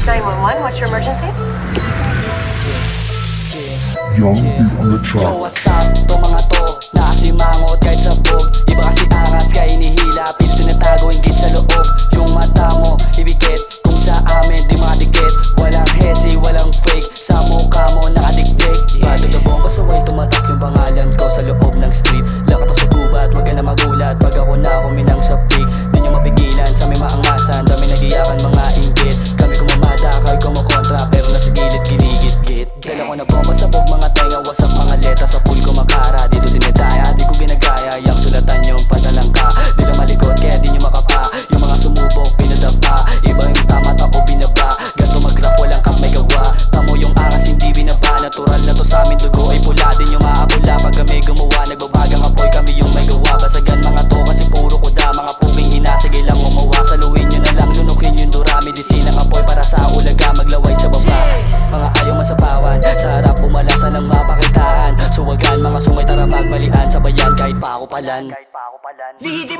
911, what's your emergency? Young Beef on the track. Yo, what's up? To mga to, nakasimangot kahit sabog. Iba kasi angas kaya inihila, pilit tinatago inggit sa loob. Yung mata mo, ibigit, kung sa amin di madikit. Walang hesi, walang fake, sa mukha mo nakadikdik. Bato na bomba sa way, tumatak yung pangalan ko sa loob ng street. Lakat sa gubat, wag ka na magulat. Pag ako na kuminang sa peak, di nyo mapigilan sa may maangasan. Dami nagiyakan mga inggit, kami kumamada, kayo kumukontra. Pero nasa gilid, ginigit-git. Dala ko na bomba sa bog, mga tenga, wasak mga leta sa pool ko makara. Dito dinedaya, di ko ginagaya. Yang sulatan yung padalang ka, di na malikot kaya di nyo makapa. Yung mga sumubok, pinadapa, iba yung tama, tao binaba. Ganto mag-rap, walang kang may gawa. Tamo yung angas, hindi binaba. Natural na to sa amin, dugo ay pula. Din yung maapula pag kami gumawa. Nagbabagang apoy, kami yung may gawa. Basagan mga to kasi puro kuda. Mga puming ina, sige lang umawa. Saluhin nyo na lang, lunukin yung durami. Disinang apoy para sa ulaga, maglaway sa baba. Mga ayaw masapawan, sa harap pumalasan ng mapakitaan. Suwagan, mga sumay tara magbalian. Sabayan kahit pa ako palan. Lihiti